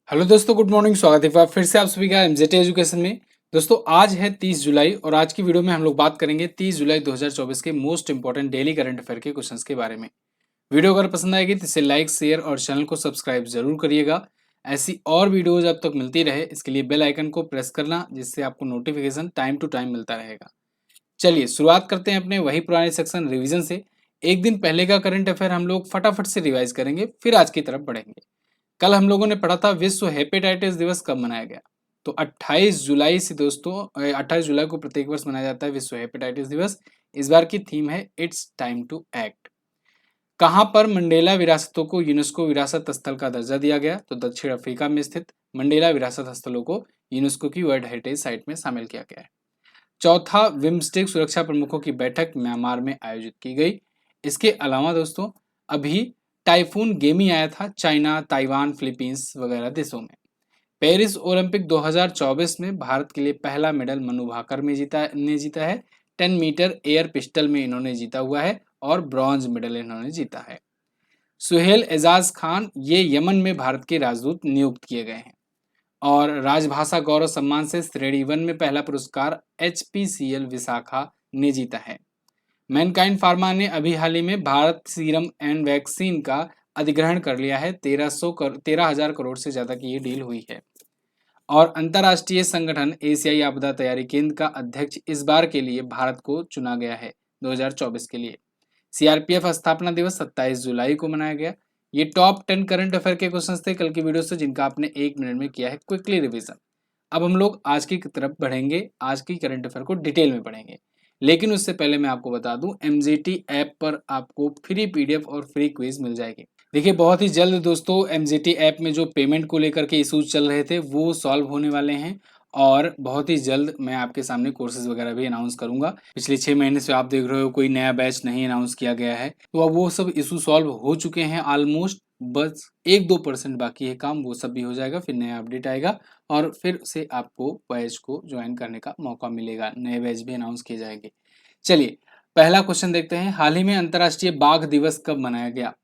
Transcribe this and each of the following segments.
Hello दोस्तों, good morning. स्वागत है फिर से आप सभी का एमजेटी एजुकेशन में। दोस्तों आज है 30 जुलाई और आज की वीडियो में हम लोग बात करेंगे 30 जुलाई 2024 के most important daily current affair के क्वेश्चंस के बारे में। वीडियो अगर पसंद आएगी तो इसे लाइक, शेयर और चैनल को सब्सक्राइब जरूर करिएगा। ऐसी और वीडियोज अब तक मिलती रहे इसके लिए बेल आइकन को प्रेस करना, जिससे आपको नोटिफिकेशन टाइम टू टाइम मिलता रहेगा। चलिए शुरुआत करते हैं अपने वही पुराने सेक्शन रिवीजन से। एक दिन पहले का करंट अफेयर हम लोग फटाफट से रिवाइज करेंगे, फिर आज की तरफ बढ़ेंगे। कल हम लोगों ने पढ़ा था विश्व हेपेटाइटिस दिवस कब मनाया गया। तो 28 जुलाई से दोस्तों 28 जुलाई को प्रत्येक वर्ष मनाया जाता है विश्व हेपेटाइटिस दिवस। इस बार की थीम है इट्स टाइम टू एक्ट। कहां पर मंडेला विरासतों को यूनेस्को विरासत स्थल का दर्जा दिया गया। तो दक्षिण अफ्रीका में स्थित मंडेला विरासत स्थलों को यूनेस्को की वर्ल्ड हेरिटेज साइट में शामिल किया गया है। चौथा बिम्स्टेक सुरक्षा प्रमुखों की बैठक म्यांमार में आयोजित की गई। इसके अलावा दोस्तों अभी टाइफून गेमी आया था चाइना, ताइवान, फिलीपींस वगैरह देशों में। पेरिस ओलंपिक 2024 में भारत के लिए पहला मेडल मनु भाकर ने जीता है। 10 मीटर एयर पिस्टल में इन्होंने जीता हुआ है और ब्रॉन्ज मेडल इन्होंने जीता है। सुहेल एजाज खान ये यमन में भारत के राजदूत नियुक्त किए गए हैं। और राजभाषा गौरव सम्मान से श्रेणी 1 में पहला पुरस्कार HPCL विशाखा ने जीता है। मैनकाइंड फार्मा ने अभी हाल ही में भारत सीरम एंड वैक्सीन का अधिग्रहण कर लिया है। 13,000 करोड़ से ज्यादा की ये डील हुई है। और अंतर्राष्ट्रीय संगठन एशियाई आपदा तैयारी केंद्र का अध्यक्ष इस बार के लिए भारत को चुना गया है 2024 के लिए। CRPF स्थापना दिवस 27 जुलाई को मनाया गया। ये टॉप 10 करंट अफेयर के क्वेश्चंस थे कल की वीडियो से, जिनका आपने 1 मिनट में किया है क्विकली रिवीजन। अब हम लोग आज की तरफ बढ़ेंगे, आज की करंट अफेयर को डिटेल में पढ़ेंगे। लेकिन उससे पहले मैं आपको बता दूं, MGT ऐप पर आपको फ्री PDF और फ्री क्विज मिल जाएगी। देखिए बहुत ही जल्द दोस्तों MGT ऐप में जो पेमेंट को लेकर के इश्यूज चल रहे थे वो सॉल्व होने वाले हैं। और बहुत ही जल्द मैं आपके सामने कोर्सेज वगैरह भी अनाउंस करूंगा। पिछले 6 महीने से आप देख रहे हो कोई नया बैच नहीं अनाउंस किया गया है, तो अब वो सब इशू सॉल्व हो चुके हैं ऑलमोस्ट। बस 1-2% बाकी है काम, वो सब भी हो जाएगा, फिर नया अपडेट आएगा और फिर से आपको बैच को ज्वाइन करने का मौका मिलेगा। नए बैच भी अनाउंस किए जाएंगे। चलिए पहला क्वेश्चन देखते हैं, हाल ही में अंतर्राष्ट्रीय बाघ दिवस कब मनाया गया।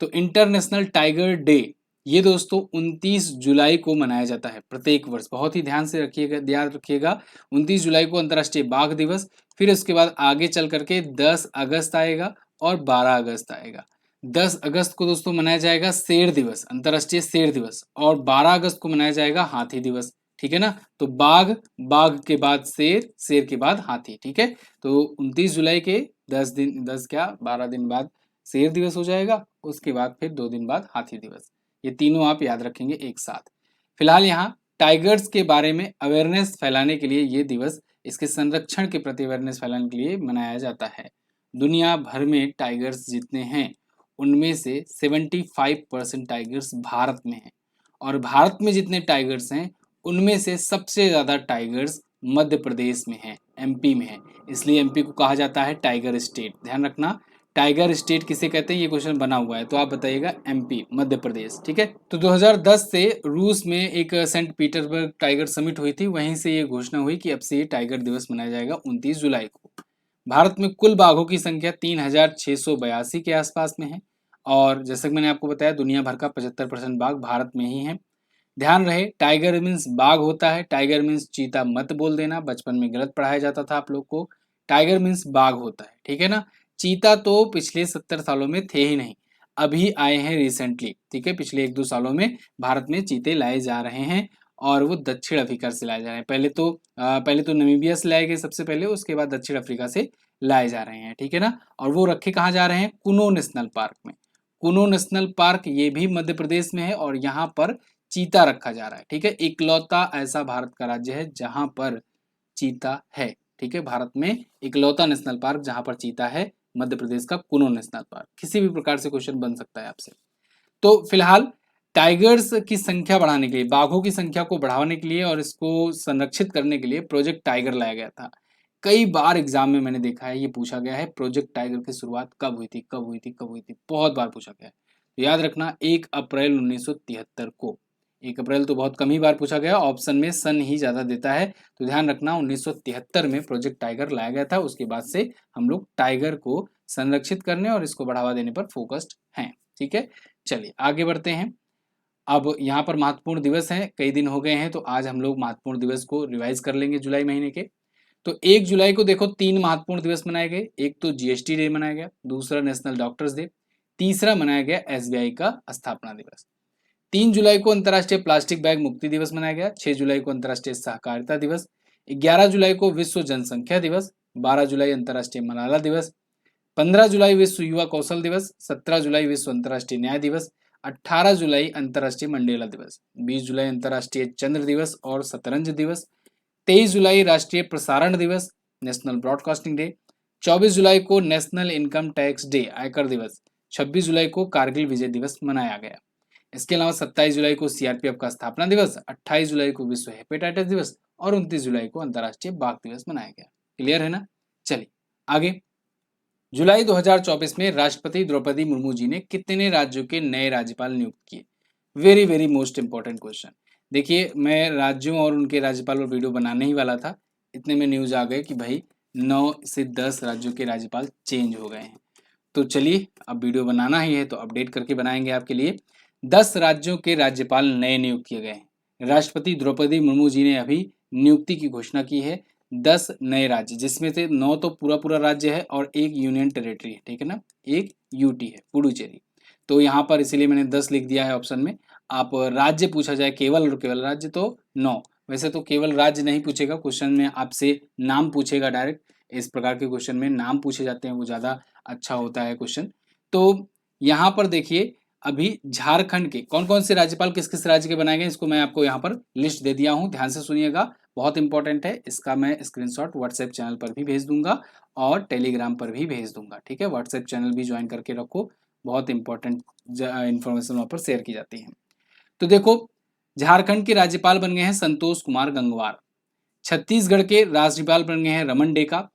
तो इंटरनेशनल टाइगर डे ये दोस्तों 29 जुलाई को मनाया जाता है प्रत्येक वर्ष। बहुत ही ध्यान से रखिएगा, याद रखिएगा 29 जुलाई को अंतर्राष्ट्रीय बाघ दिवस। फिर उसके बाद आगे चल करके 10 अगस्त आएगा और 12 अगस्त आएगा। 10 अगस्त को दोस्तों मनाया जाएगा शेर दिवस, अंतर्राष्ट्रीय शेर दिवस। और 12 अगस्त को मनाया जाएगा हाथी दिवस। ठीक है ना। तो बाघ, बाघ के बाद शेर, शेर के बाद हाथी। ठीक है। तो 29 जुलाई के 12 दिन बाद शेर दिवस हो जाएगा, उसके बाद फिर 2 दिन बाद हाथी दिवस। ये तीनों आप याद रखेंगे एक साथ। फिलहाल यहाँ टाइगर्स के बारे में अवेयरनेस फैलाने के लिए ये दिवस, इसके संरक्षण के प्रति अवेयरनेस फैलाने के लिए मनाया जाता है। दुनिया भर में टाइगर्स जितने हैं उनमें से 75% टाइगर्स भारत में हैं। और भारत में जितने टाइगर्स हैं उनमें से सबसे ज़्यादा टाइगर्स मध्य प्रदेश में हैं, MP में हैं। इसलिए MP को कहा जाता है टाइगर स्टेट। ध्यान रखना, टाइगर स्टेट किसे कहते हैं, ये क्वेश्चन बना हुआ है, तो आप बताइएगा MP मध्य प्रदेश। ठीक है। तो 2010 से रूस में एक सेंट पीटर्सबर्ग टाइगर समिट हुई थी, वहीं से ये घोषणा हुई कि अब से ये टाइगर दिवस मनाया जाएगा 29 जुलाई को। भारत में कुल बाघों की संख्या 3682 के आसपास में है। और जैसे कि मैंने आपको बताया दुनिया भर का 75% बाघ भारत में ही है। ध्यान रहे टाइगर मीन्स बाघ होता है, टाइगर मीन्स चीता मत बोल देना, बचपन में गलत पढ़ाया जाता था आप लोग को। टाइगर मीन्स बाघ होता है, ठीक है ना। चीता तो पिछले 70 सालों में थे ही नहीं, अभी आए हैं रिसेंटली। ठीक है, पिछले 1-2 सालों में भारत में चीते लाए जा रहे हैं और वो दक्षिण अफ्रीका से लाए जा रहे हैं। पहले तो नमीबिया से लाए गए सबसे पहले, उसके बाद दक्षिण अफ्रीका से लाए जा रहे हैं। ठीक है ना। और वो रखे कहाँ जा रहे हैं, कुनो नेशनल पार्क में। कुनो नेशनल पार्क ये भी मध्य प्रदेश में है और यहाँ पर चीता रखा जा रहा है। ठीक है, इकलौता ऐसा भारत का राज्य है जहां पर चीता है। ठीक है, भारत में इकलौता नेशनल पार्क जहां पर चीता है मध्य प्रदेश का कुनो नेशनल पार्क। किसी भी प्रकार से क्वेश्चन बन सकता है आपसे। तो फिलहाल टाइगर्स की संख्या बढ़ाने के लिए, बाघों की संख्या को बढ़ाने के लिए और इसको संरक्षित करने के लिए प्रोजेक्ट टाइगर लाया गया था। कई बार एग्जाम में मैंने देखा है ये पूछा गया है, प्रोजेक्ट टाइगर की शुरुआत कब हुई थी, कब हुई थी, कब हुई थी, बहुत बार पूछा गया है। तो याद रखना 1 अप्रैल 1973 को। 1 अप्रैल तो बहुत कम ही बार पूछा गया, ऑप्शन में सन ही ज्यादा देता है। तो ध्यान रखना 1973 में प्रोजेक्ट टाइगर लाया गया था। उसके बाद से हम लोग टाइगर को संरक्षित करने और इसको बढ़ावा देने पर फोकस्ड हैं। ठीक है, चलिए आगे बढ़ते हैं। अब यहाँ पर महत्वपूर्ण दिवस हैं, कई दिन हो गए हैं, तो आज हम लोग महत्वपूर्ण दिवस को रिवाइज कर लेंगे जुलाई महीने के। तो 1 जुलाई को देखो 3 महत्वपूर्ण दिवस मनाए गए। एक तो जीएसटी डे मनाया गया, दूसरा नेशनल डॉक्टर्स डे, तीसरा मनाया गया एसबीआई का स्थापना दिवस। 3 जुलाई को अंतर्राष्ट्रीय प्लास्टिक बैग मुक्ति दिवस मनाया गया, 6 जुलाई को अंतर्राष्ट्रीय सहकारिता दिवस, 11 जुलाई को विश्व जनसंख्या दिवस, 12 जुलाई अंतर्राष्ट्रीय मलाला दिवस, 15 जुलाई विश्व युवा कौशल दिवस, 17 जुलाई विश्व अंतर्राष्ट्रीय न्याय दिवस, 18 जुलाई अंतर्राष्ट्रीय मंडेला दिवस, 20 जुलाई अंतर्राष्ट्रीय चंद्र दिवस और शतरंज दिवस, 23 जुलाई राष्ट्रीय प्रसारण दिवस, नेशनल ब्रॉडकास्टिंग डे, 24 जुलाई को नेशनल इनकम टैक्स डे, आयकर दिवस, 26 जुलाई को कारगिल विजय दिवस मनाया गया। इसके अलावा 27 जुलाई को सीआरपीएफ का स्थापना दिवस, 28 जुलाई को विश्व हेपेटाइटिस दिवस और 29 जुलाई को अंतर्राष्ट्रीय बाघ दिवस मनाया गया। क्लियर है ना? चलिए आगे। जुलाई 2024 में राष्ट्रपति द्रौपदी मुर्मू जी ने कितने राज्यों के नए राज्यपाल नियुक्त किए? Very very most important question. देखिए, मैं राज्यों और उनके राज्यपाल पर वीडियो बनाने ही वाला था, इतने में न्यूज आ गए कि भाई 9 से 10 राज्यों के राज्यपाल चेंज हो गए हैं। तो चलिए, अब वीडियो बनाना ही है तो अपडेट करके बनाएंगे आपके लिए। 10 राज्यों के राज्यपाल नए नियुक्त किए गए हैं। राष्ट्रपति द्रौपदी मुर्मू जी ने अभी नियुक्ति की घोषणा की है। 10 नए राज्य, जिसमें से 9 तो पूरा राज्य है और एक यूनियन टेरिटरी है, ठीक है ना, एक यूटी है, पुडुचेरी। तो यहाँ पर इसीलिए मैंने 10 लिख दिया है ऑप्शन में। आप राज्य पूछा जाए केवल और केवल राज्य तो 9। वैसे तो केवल राज्य नहीं पूछेगा, क्वेश्चन में आपसे नाम पूछेगा डायरेक्ट। इस प्रकार के क्वेश्चन में नाम पूछे जाते हैं, वो ज़्यादा अच्छा होता है क्वेश्चन। तो यहाँ पर देखिए, अभी झारखंड के कौन कौन से राज्यपाल किस किस राज्य के बनाए गए, इसको मैं आपको यहाँ पर लिस्ट दे दिया हूँ, ध्यान से सुनिएगा, बहुत इंपॉर्टेंट है। इसका मैं स्क्रीनशॉट व्हाट्सएप चैनल पर भी भेज दूंगा और टेलीग्राम पर भी भेज दूंगा, ठीक है। व्हाट्सएप चैनल भी ज्वाइन करके रखो, बहुत इंपॉर्टेंट इन्फॉर्मेशन वहाँ पर शेयर की जाती है। तो देखो, झारखंड के राज्यपाल बन गए हैं संतोष कुमार गंगवार, छत्तीसगढ़ के राज्यपाल बन गए हैं रमन डेका,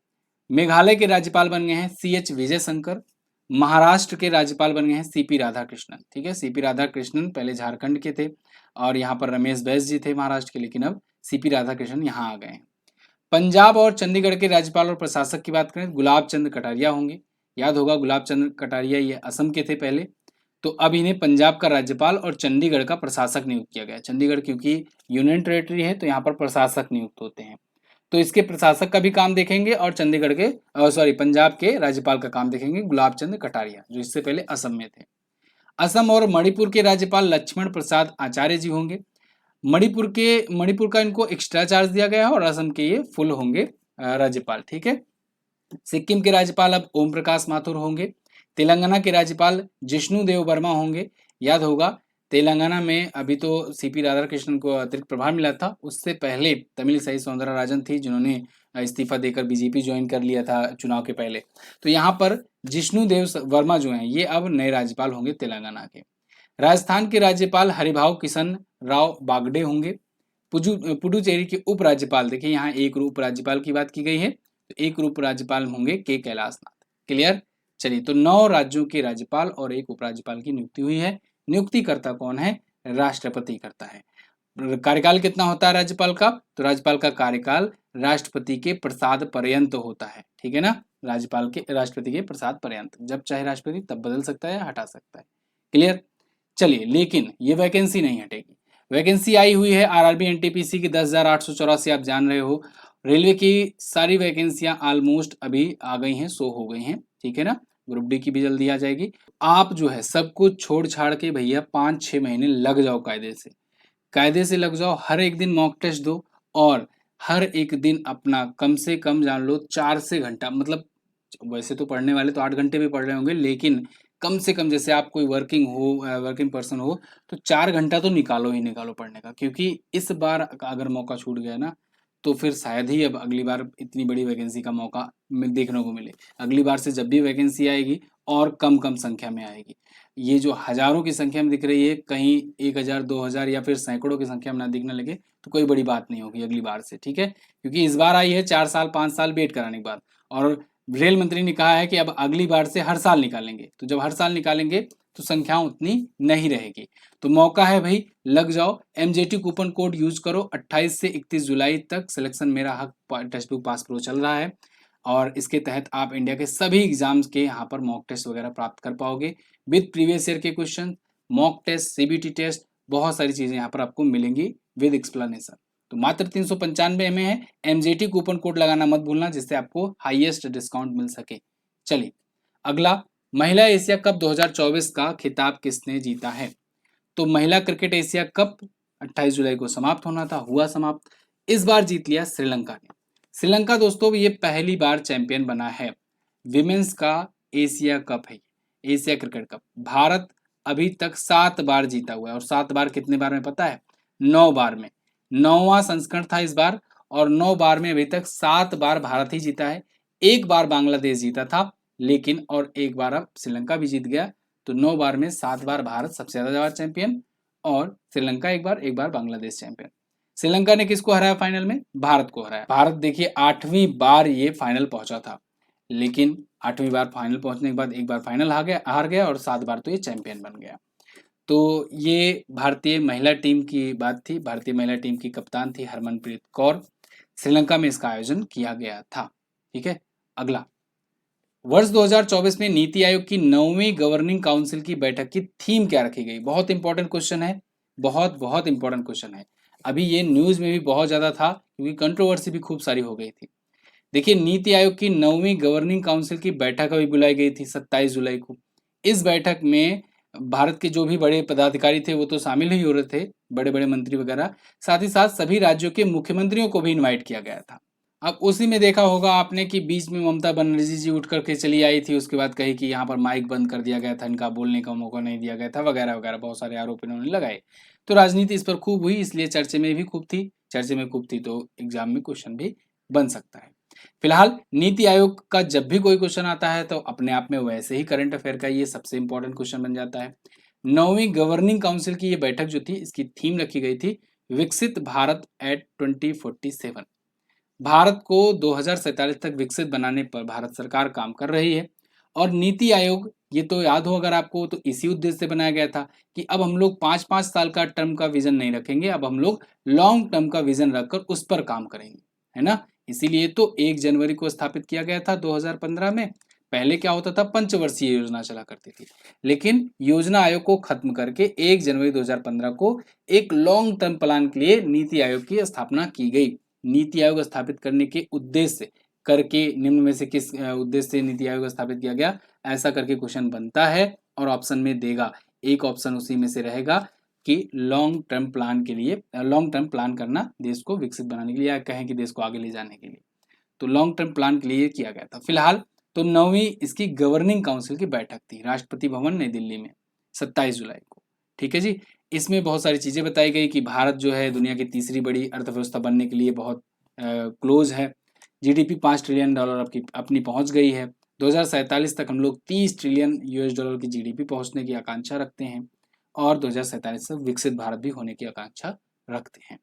मेघालय के राज्यपाल बन गए हैं CH विजय शंकर, महाराष्ट्र के राज्यपाल बन गए हैं CP राधाकृष्णन, ठीक है। CP राधाकृष्णन पहले झारखंड के थे और यहाँ पर रमेश बैस जी थे महाराष्ट्र के, लेकिन अब CP राधाकृष्णन यहाँ आ गए हैं। पंजाब और चंडीगढ़ के राज्यपाल और प्रशासक की बात करें, गुलाब चंद कटारिया होंगे। याद होगा, गुलाब चंद कटारिया ये असम के थे पहले, तो अब इन्हें पंजाब का राज्यपाल और चंडीगढ़ का प्रशासक नियुक्त किया गया। चंडीगढ़ क्योंकि यूनियन टेरिटरी है तो यहाँ पर प्रशासक नियुक्त होते हैं, तो इसके प्रशासक का भी काम देखेंगे और चंडीगढ़ के पंजाब के राज्यपाल का काम देखेंगे गुलाब चंद कटारिया, जो इससे पहले असम में थे। असम और मणिपुर के राज्यपाल लक्ष्मण प्रसाद आचार्य जी होंगे। मणिपुर का इनको एक्स्ट्रा चार्ज दिया गया है और असम के ये फुल होंगे राज्यपाल, ठीक है। सिक्किम के राज्यपाल अब ओम प्रकाश माथुर होंगे। तेलंगाना के राज्यपाल जिष्णु देव वर्मा होंगे। याद होगा, तेलंगाना में अभी तो CP राधाकृष्णन को अतिरिक्त प्रभार मिला था, उससे पहले तमिलिसाई सौंदरराजन थी जिन्होंने इस्तीफा देकर बीजेपी ज्वाइन कर लिया था चुनाव के पहले। तो यहाँ पर जिष्णु देव वर्मा जो हैं ये अब नए राज्यपाल होंगे तेलंगाना के। राजस्थान के राज्यपाल हरिभाव किशन राव बागडे होंगे। पुडुचेरी के उपराज्यपाल, देखिए यहाँ एक उपराज्यपाल की बात की गई है, तो एक उपराज्यपाल होंगे के कैलाशनाथ। क्लियर? चलिए, तो 9 राज्यों के राज्यपाल और एक उपराज्यपाल की नियुक्ति हुई है। नियुक्तिकर्ता कौन है? राष्ट्रपति करता है। कार्यकाल कितना होता है राज्यपाल का? तो राज्यपाल का कार्यकाल राष्ट्रपति के प्रसाद पर्यंत होता है, ठीक है ना। राष्ट्रपति के प्रसाद पर्यंत, जब चाहे राष्ट्रपति तब बदल सकता है, हटा सकता है। क्लियर? चलिए, लेकिन ये वैकेंसी नहीं हटेगी। वैकेंसी आई हुई है RRB NTPC की 10,884, आप जान रहे हो। रेलवे की सारी वैकेंसियां ऑलमोस्ट अभी आ गई हैं, 100 हो गई हैं, ठीक है ना। ग्रुप डी की भी जल्दी आ जाएगी। आप जो है सब कुछ छोड़ छाड़ के भैया 5-6 महीने लग जाओ, कायदे से लग जाओ। हर एक दिन मॉक टेस्ट दो और हर एक दिन अपना कम से कम जान लो 4 से घंटा, मतलब वैसे तो पढ़ने वाले तो 8 घंटे भी पढ़ रहे होंगे, लेकिन कम से कम जैसे आप कोई वर्किंग पर्सन हो तो 4 घंटा तो निकालो ही निकालो पढ़ने का, क्योंकि इस बार अगर मौका छूट गया ना तो फिर शायद ही अब अगली बार इतनी बड़ी वैकेंसी का मौका देखने को मिले। अगली बार से जब भी वैकेंसी आएगी और कम संख्या में आएगी। ये जो हजारों की संख्या में दिख रही है, कहीं 1000 2000 या फिर सैकड़ों की संख्या में ना दिखने लगे तो कोई बड़ी बात नहीं होगी अगली बार से, ठीक है। क्योंकि इस बार आई है 4 साल 5 साल वेट कराने के बाद, और रेल मंत्री ने कहा है कि अब अगली बार से हर साल निकालेंगे। तो जब हर साल निकालेंगे तो संख्या उतनी नहीं रहेगी। तो मौका है भाई, लग जाओ। MJT कूपन कोड यूज करो। 28 से 31 जुलाई तक सिलेक्शन मेरा हक टेक्स्ट बुक पास प्रो चल रहा है और इसके तहत आप इंडिया के सभी एग्जाम्स के यहाँ पर मॉक टेस्ट वगैरह प्राप्त कर पाओगे विद प्रीवियस ईयर के question, mock test, CBT test, बहुत सारी चीजें यहाँ पर आपको मिलेंगी विद एक्सप्लेनेशन। तो मात्र 395 में है। एमजेटी कूपन कोड लगाना मत भूलना, जिससे आपको हाईएस्ट डिस्काउंट मिल सके। चलिए अगला, महिला एशिया कप 2024 का खिताब किसने जीता है? तो महिला क्रिकेट एशिया कप 28 जुलाई को समाप्त होना था, हुआ समाप्त। इस बार जीत लिया श्रीलंका ने। श्रीलंका दोस्तों ये पहली बार चैंपियन बना है। विमेंस का एशिया कप है, एशिया क्रिकेट कप। भारत अभी तक 7 बार जीता हुआ है, और 7 बार कितने बार में पता है? 9 बार में। 9वां संस्करण था इस बार, और 9 बार में अभी तक 7 बार भारत ही जीता है। एक बार बांग्लादेश जीता था, लेकिन और एक बार अब श्रीलंका भी जीत गया। तो 9 बार में 7 बार भारत सबसे ज्यादा बार चैंपियन, और श्रीलंका एक बार बांग्लादेश चैंपियन। श्रीलंका ने किसको हराया फाइनल में? भारत को हराया। भारत देखिए 8वीं बार ये फाइनल पहुंचा था, लेकिन 8वीं बार फाइनल पहुंचने के बाद एक बार फाइनल हार गया, और 7 बार तो ये चैंपियन बन गया। तो ये भारतीय महिला टीम की बात थी। भारतीय महिला टीम की कप्तान थी हरमनप्रीत कौर। श्रीलंका में इसका आयोजन किया गया था। ठीक है, अगला, वर्ष 2024 में नीति आयोग की 9वीं गवर्निंग काउंसिल की बैठक की थीम क्या रखी गई? बहुत इंपॉर्टेंट क्वेश्चन है, बहुत बहुत इंपॉर्टेंट क्वेश्चन है। अभी ये न्यूज में भी बहुत ज्यादा था, क्योंकि कंट्रोवर्सी भी खूब सारी हो गई थी। देखिए, नीति आयोग की 9वीं गवर्निंग काउंसिल की बैठक अभी बुलाई गई थी 27 जुलाई को। इस बैठक में भारत के जो भी बड़े पदाधिकारी थे वो तो शामिल ही हो रहे थे, बड़े बड़े मंत्री वगैरह। साथ ही साथ सभी राज्यों के मुख्यमंत्रियों को भी इन्वाइट किया गया था। अब उसी में देखा होगा आपने कि बीच में ममता बनर्जी जी उठ करके चली आई थी, उसके बाद कही कि यहाँ पर माइक बंद कर दिया गया था, इनका बोलने का मौका नहीं दिया गया था, वगैरह वगैरह बहुत सारे आरोप इन्होंने लगाए। तो राजनीति इस पर खूब हुई, इसलिए चर्चे में भी खूब थी। चर्चे में खूब थी तो एग्जाम में क्वेश्चन भी बन सकता है। फिलहाल नीति आयोग का जब भी कोई क्वेश्चन आता है तो अपने आप में वैसे ही करंट अफेयर का ये सबसे इंपॉर्टेंट क्वेश्चन बन जाता है। 9वीं गवर्निंग काउंसिल की ये बैठक जो थी, इसकी थीम रखी गई थी विकसित भारत एट 2047। भारत को 2047 तक विकसित बनाने पर भारत सरकार काम कर रही है। और नीति आयोग, ये तो याद हो अगर आपको, तो इसी उद्देश्य से बनाया गया था कि अब हम लोग 5-5 साल का टर्म का विजन नहीं रखेंगे, अब हम लोग लॉन्ग टर्म का विजन रखकर उस पर काम करेंगे, है ना। इसीलिए तो 1 जनवरी को स्थापित किया गया था 2015 में। पहले क्या होता था, पंचवर्षीय योजना चला करती थी, लेकिन योजना आयोग को खत्म करके 1 जनवरी 2015 को एक लॉन्ग टर्म प्लान के लिए नीति आयोग की स्थापना की गई। नीति आयोग स्थापित करने के उद्देश्य करके निम्न में से किस उद्देश्य से नीति आयोग स्थापित किया गया, ऐसा करके क्वेश्चन बनता है और ऑप्शन में देगा। एक ऑप्शन उसी में से रहेगा कि लॉन्ग टर्म प्लान के लिए, लॉन्ग टर्म प्लान करना देश को विकसित बनाने के लिए, या कहें कि देश को आगे ले जाने के लिए। तो लॉन्ग टर्म प्लान के लिए किया गया था। फिलहाल तो 9वीं इसकी गवर्निंग काउंसिल की बैठक थी राष्ट्रपति भवन नई दिल्ली में 27 जुलाई को। ठीक है जी। इसमें बहुत सारी चीजें बताई गई कि भारत जो है दुनिया की तीसरी बड़ी अर्थव्यवस्था बनने के लिए बहुत क्लोज है। जीडीपी $5 ट्रिलियन अपनी पहुंच गई है। 2047 तक हम लोग $30 ट्रिलियन की जीडीपी पहुंचने की आकांक्षा रखते हैं, और 2047 तक विकसित भारत भी होने की आकांक्षा रखते हैं।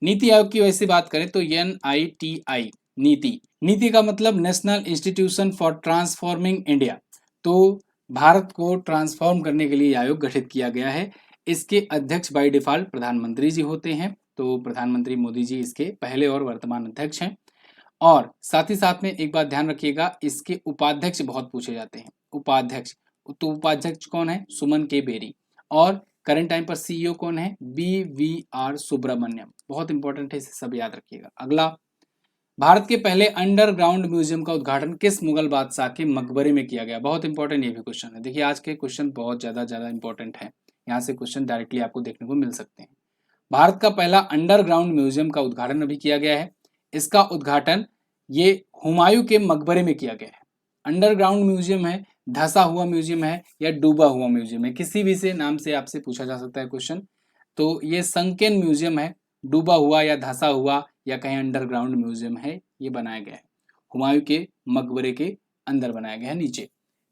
नीति आयोग की वैसे बात करें तो NITI नीति का मतलब national institution for transforming India. तो भारत को ट्रांसफॉर्म करने के लिए आयोग गठित किया गया है। इसके अध्यक्ष बाय डिफॉल्ट प्रधानमंत्री जी होते हैं। तो प्रधानमंत्री मोदी जी इसके पहले और वर्तमान अध्यक्ष हैं। और साथ ही साथ में एक बात ध्यान रखिएगा, इसके उपाध्यक्ष बहुत पूछे जाते हैं। उपाध्यक्ष, तो उपाध्यक्ष कौन है? सुमन के बेरी। और करंट टाइम पर CEO कौन है? BVR सुब्रमण्यम। बहुत इंपॉर्टेंट है, इसे सब याद रखिएगा। अगला, भारत के पहले अंडरग्राउंड म्यूजियम का उद्घाटन किस मुगल बादशाह के मकबरे में किया गया? बहुत इंपॉर्टेंट ये भी क्वेश्चन है। देखिए आज के क्वेश्चन बहुत ज्यादा इंपॉर्टेंट है, यहाँ से क्वेश्चन डायरेक्टली आपको देखने को मिल सकते हैं। भारत का पहला अंडरग्राउंड म्यूजियम का उद्घाटन अभी किया गया है। इसका उद्घाटन ये हुमायूं के मकबरे में किया गया है। अंडरग्राउंड म्यूजियम है, धंसा हुआ म्यूजियम है, या डूबा हुआ म्यूजियम है, किसी भी से नाम से आपसे पूछा जा सकता है क्वेश्चन। तो ये संकेन म्यूजियम है, डूबा हुआ या धंसा हुआ या कहीं अंडरग्राउंड म्यूजियम है, ये बनाया गया है हुमायूं के मकबरे के अंदर बनाया गया है नीचे।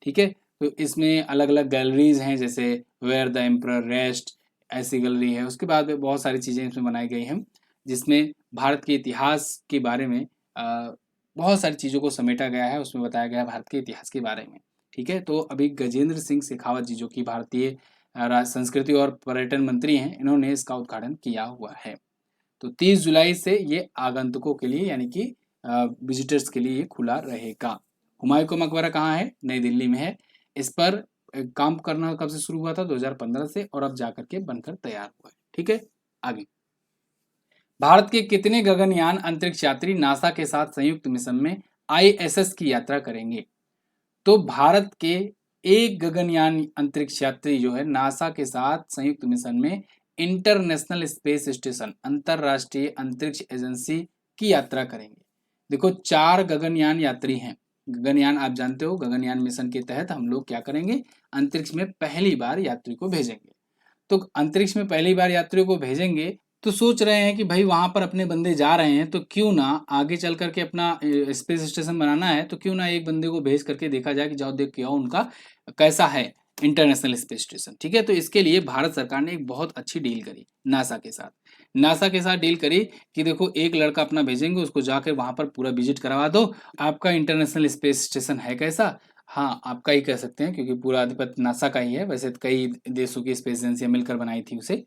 ठीक है, तो इसमें अलग अलग गैलरीज हैं, जैसे वेयर द एम्परर रेस्ट, ऐसी गैलरी है। उसके बाद बहुत सारी चीजें इसमें बनाई गई हैं, जिसमें भारत के इतिहास के बारे में बहुत सारी चीजों को समेटा गया है। उसमें बताया गया है भारत के इतिहास के बारे में। ठीक है, तो अभी गजेंद्र सिंह शेखावत जी, जो कि भारतीय संस्कृति और पर्यटन मंत्री हैं, इन्होंने इसका उद्घाटन किया हुआ है। तो 30 जुलाई से ये आगंतुकों के लिए, यानी कि विजिटर्स के लिए ये खुला रहेगा। हुमायूं का मकबरा कहाँ है? नई दिल्ली में है। इस पर काम करना कब से शुरू हुआ था? 2015 से, और अब जाकर के बनकर तैयार हुआ है। ठीक है। आगे, भारत के कितने गगनयान अंतरिक्ष यात्री नासा के साथ संयुक्त मिशन में ISS की यात्रा करेंगे? तो भारत के एक गगनयान अंतरिक्ष यात्री जो है नासा के साथ संयुक्त मिशन में इंटरनेशनल स्पेस स्टेशन, अंतरराष्ट्रीय अंतरिक्ष एजेंसी की यात्रा करेंगे। देखो, 4 गगनयान यात्री हैं। गगनयान आप जानते हो, गगनयान मिशन के तहत हम लोग क्या करेंगे, अंतरिक्ष में पहली बार यात्री को भेजेंगे। तो अंतरिक्ष में पहली बार यात्रियों को भेजेंगे, तो सोच रहे हैं कि भाई वहां पर अपने बंदे जा रहे हैं, तो क्यों ना आगे चल करके अपना स्पेस स्टेशन बनाना है, तो क्यों ना एक बंदे को भेज करके देखा जाए कि जाओ देख के आओ उनका कैसा है इंटरनेशनल स्पेस स्टेशन। ठीक है, तो इसके लिए भारत सरकार ने एक बहुत अच्छी डील करी नासा के साथ। नासा के साथ डील करी कि देखो, एक लड़का अपना भेजेंगे, उसको जाकर वहां पर पूरा विजिट करवा दो। आपका इंटरनेशनल स्पेस स्टेशन है कैसा? हाँ, आपका ही कह सकते हैं, क्योंकि पूरा आधिपत्य नासा का ही है। वैसे तो कई देशों की स्पेस एजेंसियां मिलकर बनाई थी उसे।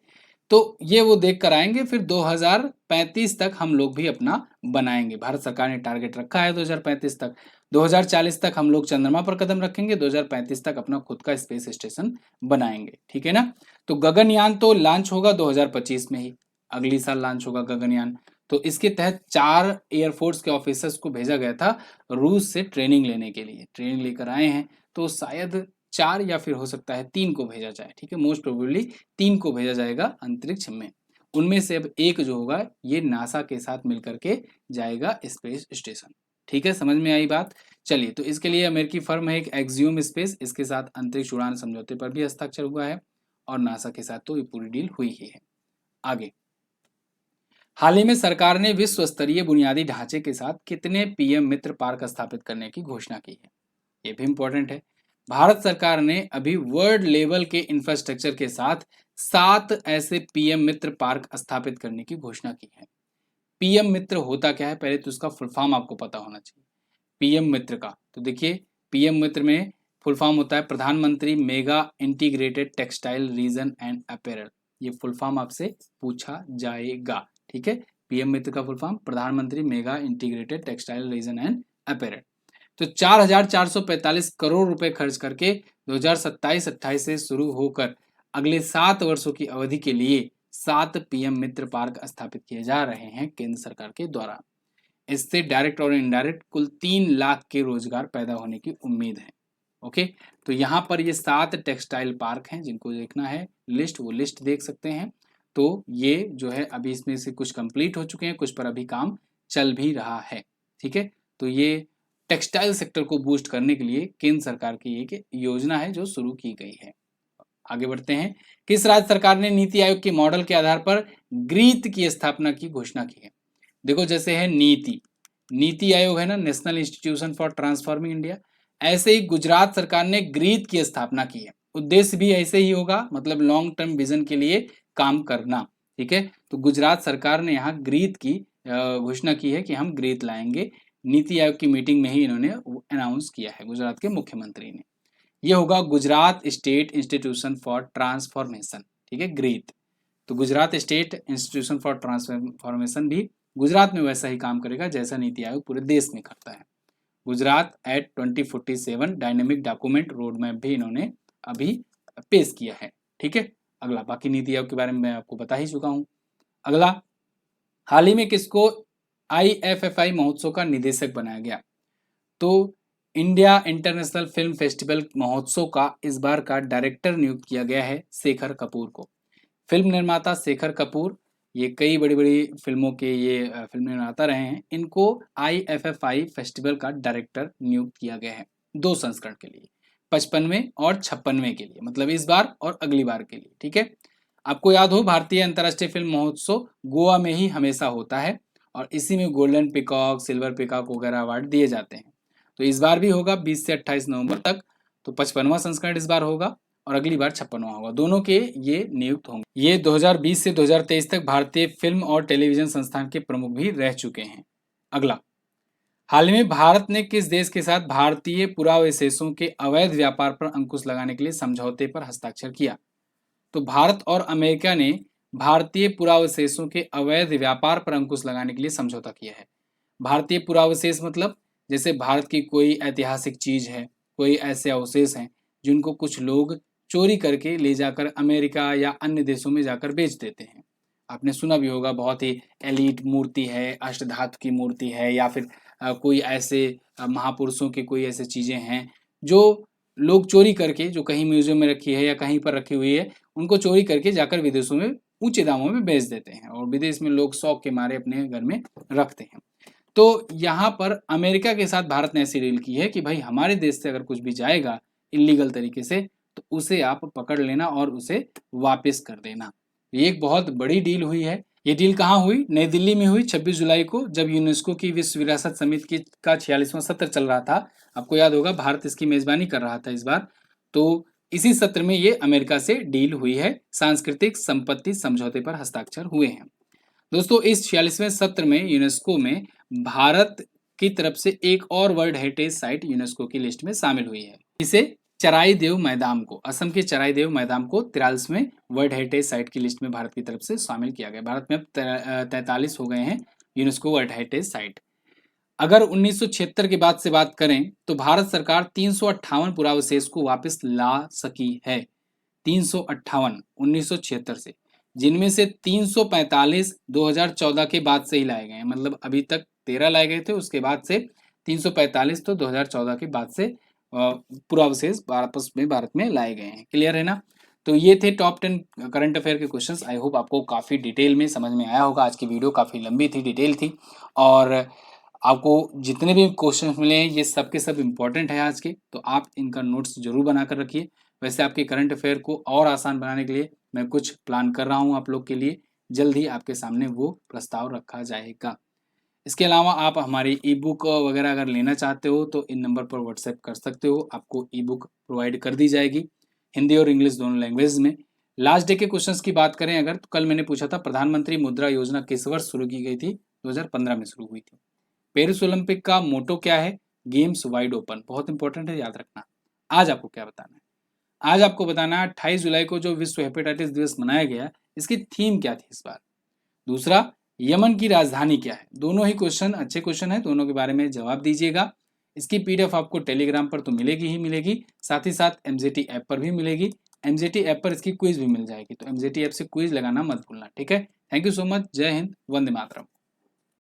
तो ये वो देख कर आएंगे, फिर 2035 तक हम लोग भी अपना बनाएंगे। भारत सरकार ने टारगेट रखा है 2035 तक। 2040 तक हम लोग चंद्रमा पर कदम रखेंगे, 2035 तक अपना खुद का स्पेस स्टेशन बनाएंगे। ठीक है ना? तो गगनयान तो लॉन्च होगा 2025 में ही, अगली साल लॉन्च होगा गगनयान। तो इसके तहत 4 एयरफोर्स के ऑफिसर्स को भेजा गया था रूस से ट्रेनिंग लेने के लिए। ट्रेनिंग लेकर आए हैं, तो शायद 4 या फिर हो सकता है 3 को भेजा जाए। ठीक है, मोस्ट प्रोबेबली 3 को भेजा जाएगा अंतरिक्ष में। उनमें से अब एक जो होगा ये नासा के साथ मिलकर के जाएगा स्पेस स्टेशन। ठीक है, समझ में आई बात? चलिए, तो इसके लिए अमेरिकी फर्म है एक एक्सियोम स्पेस, इसके साथ अंतरिक्ष उड़ान समझौते पर भी हस्ताक्षर हुआ है, और नासा के साथ तो ये पूरी डील हुई ही है। आगे, हाल ही में सरकार ने विश्व स्तरीय बुनियादी ढांचे के साथ कितने PM मित्र पार्क स्थापित करने की घोषणा की है? ये भी इंपॉर्टेंट है। भारत सरकार ने अभी वर्ल्ड लेवल के इंफ्रास्ट्रक्चर के साथ 7 ऐसे PM मित्र पार्क स्थापित करने की घोषणा की है। PM मित्र होता क्या है, पहले तो उसका फुल फॉर्म आपको पता होना चाहिए। PM मित्र का, तो देखिए, PM मित्र में फुल फॉर्म होता है प्रधानमंत्री mega integrated textile reason and apparel. ये फुल फॉर्म आपसे पूछा जाएगा। ठीक है, PM मित्र का फुल फॉर्म प्रधानमंत्री mega integrated textile reason and apparel. तो 4,445 करोड़ रुपए खर्च करके 2027-28 से शुरू होकर अगले 7 वर्षों की अवधि के लिए 7 PM मित्र पार्क स्थापित किए जा रहे हैं केंद्र सरकार के द्वारा। इससे डायरेक्ट और इनडायरेक्ट कुल 3 लाख के रोजगार पैदा होने की उम्मीद है। ओके, तो यहाँ पर ये 7 टेक्सटाइल पार्क हैं, जिनको देखना है लिस्ट, वो लिस्ट देख सकते हैं। तो ये जो है अभी इसमें से कुछ कंप्लीट हो चुके हैं, कुछ पर अभी काम चल भी रहा है। ठीक है, तो ये टेक्सटाइल सेक्टर को बूस्ट करने के लिए केंद्र सरकार की एक योजना है जो शुरू की गई है। आगे बढ़ते हैं, किस राज्य सरकार ने नीति आयोग के मॉडल के आधार पर ग्रीत की स्थापना की घोषणा की है? देखो, जैसे है नीति आयोग है ना, national institution for transforming India, ऐसे ही गुजरात सरकार ने ग्रीत की स्थापना की है। उद्देश्य भी ऐसे ही होगा, मतलब लॉन्ग टर्म विजन के लिए काम करना। ठीक है, तो गुजरात सरकार ने यहाँ ग्रीत की घोषणा की है कि हम ग्रीत लाएंगे। नीति आयोग की मीटिंग में ही इन्होंने अनाउंस किया है, गुजरात के मुख्यमंत्री ने। ये होगा Gujarat state institution for transformation. ठीक है, ग्रीत। तो Gujarat state institution for transformation भी गुजरात में वैसा ही काम करेगा जैसा नीति आयोग पूरे देश में करता है। Gujarat at 2047 dynamic document road map भी इन्होंने अभी पेश किया है। ठीक है, अगला, बाकी नीति आयोग के बारे में मैं आपको बता ही चुका हूं। अगला, हाल ही में किसको IFFI महोत्सव का निदेशक बनाया गया? तो इंडिया इंटरनेशनल फिल्म फेस्टिवल महोत्सव का इस बार का डायरेक्टर नियुक्त किया गया है शेखर कपूर को। फिल्म निर्माता शेखर कपूर, ये कई बड़ी बड़ी फिल्मों के ये फिल्म निर्माता रहे हैं। इनको IFFI फेस्टिवल का डायरेक्टर नियुक्त किया गया है 2 संस्करण के लिए, 55वें और 56वें के लिए, मतलब इस बार और अगली बार के लिए। ठीक है, आपको याद हो भारतीय अंतर्राष्ट्रीय फिल्म महोत्सव गोवा में ही हमेशा होता है, और इसी में गोल्डन पिकॉक, सिल्वर पिकॉक वगैरह अवार्ड दिए जाते हैं। तो इस बार भी होगा 20 से 28 नवंबर तक। तो 55वां संस्करण इस बार होगा और अगली बार 56वां होगा। दोनों के ये नियुक्त होंगे। ये 2020 से 2023 तक भारतीय फिल्म और टेलीविजन संस्थान के प्रमुख भी रह चुके हैं। अगला, हाल में भारत ने किस देश के साथ भारतीय पुरावशेषों के अवैध व्यापार पर अंकुश लगाने के लिए समझौते पर हस्ताक्षर किया? तो भारत और अमेरिका ने भारतीय पुरावशेषों के अवैध व्यापार पर अंकुश लगाने के लिए समझौता किया है। भारतीय पुरावशेष मतलब जैसे भारत की कोई ऐतिहासिक चीज है, कोई ऐसे अवशेष हैं जिनको कुछ लोग चोरी करके ले जाकर अमेरिका या अन्य देशों में जाकर बेच देते हैं, आपने सुना भी होगा, बहुत ही एलीट मूर्ति है, अष्टधातु की मूर्ति है, या फिर कोई ऐसे महापुरुषों की कोई ऐसी चीज़ें हैं जो लोग चोरी करके, जो कहीं म्यूज़ियम में रखी है या कहीं पर रखी हुई है, उनको चोरी करके जाकर विदेशों में ऊँचे दामों में बेच देते हैं और विदेश में लोग शौक के मारे अपने घर में रखते हैं। तो यहाँ पर अमेरिका के साथ भारत ने ऐसी डील की है कि भाई हमारे देश से अगर कुछ भी जाएगा इल्लीगल तरीके से, तो उसे आप पकड़ लेना और उसे वापस कर देना। ये एक बहुत बड़ी डील हुई है। ये डील कहाँ हुई? नई दिल्ली में हुई 26 जुलाई को, जब यूनेस्को की विश्व विरासत समिति का 46वां सत्र चल रहा था। आपको याद होगा भारत इसकी मेजबानी कर रहा था इस बार। तो इसी सत्र में ये अमेरिका से डील हुई है, सांस्कृतिक संपत्ति समझौते पर हस्ताक्षर हुए हैं। दोस्तों, इस 46वें सत्र में यूनेस्को में भारत की तरफ से एक और वर्ल्ड हेरिटेज साइट यूनेस्को की लिस्ट में शामिल हुई है। इसे चराई देव मैदान को, असम के चराई देव मैदान को 43वें वर्ल्ड हेरिटेज साइट की लिस्ट में भारत की तरफ से शामिल किया गया। भारत में अब 43 हो गए हैं यूनेस्को वर्ल्ड हेरिटेज साइट। अगर 1976 के बाद से बात करें तो भारत सरकार 358 पुरावशेष को वापस ला सकी है। 358 1976 से, जिनमें से 345 2014 के बाद से ही लाए गए हैं। मतलब अभी तक 13 लाए गए थे, उसके बाद से 345 तो 2014 के बाद से पुरावशेष वापस में भारत में लाए गए हैं। क्लियर है ना? तो ये थे टॉप 10 करंट अफेयर के क्वेश्चंस। आई होप आपको काफ़ी डिटेल में समझ में आया होगा। आज की वीडियो काफ़ी लंबी थी, डिटेल थी, और आपको जितने भी क्वेश्चंस मिले हैं ये सब के सब इम्पोर्टेंट है आज के, तो आप इनका नोट्स जरूर बना कर रखिए। वैसे आपके करंट अफेयर को और आसान बनाने के लिए मैं कुछ प्लान कर रहा हूँ आप लोग के लिए। जल्द ही आपके सामने वो प्रस्ताव रखा जाएगा। इसके अलावा आप हमारी ई बुक वगैरह अगर लेना चाहते हो तो इन नंबर पर व्हाट्सएप कर सकते हो, आपको ई बुक प्रोवाइड कर दी जाएगी हिंदी और इंग्लिश दोनों लैंग्वेज में। लास्ट डे के क्वेश्चंस की बात करें अगर, तो कल मैंने पूछा था प्रधानमंत्री मुद्रा योजना किस वर्ष शुरू की गई थी? 2015 में शुरू हुई थी। पेरिस ओलंपिक का मोटो क्या है? Games wide open. बहुत इंपॉर्टेंट है, याद रखना। आज आपको क्या बताना है? आज आपको बताना है 28 जुलाई को जो विश्व हेपेटाइटिस दिवस मनाया गया, इसकी थीम क्या थी इस बार? दूसरा, यमन की राजधानी क्या है? दोनों ही क्वेश्चन अच्छे क्वेश्चन है, दोनों के बारे में जवाब दीजिएगा। इसकी पीडीएफ आपको टेलीग्राम पर तो मिलेगी ही मिलेगी, साथ ही साथ एमजेटी ऐप पर भी मिलेगी। एमजेटी ऐप पर इसकी क्विज भी मिल जाएगी, तो एमजेटी ऐप से क्विज लगाना मत भूलना, ठीक है? Thank you so much. जय हिंद, वंदे मातरम।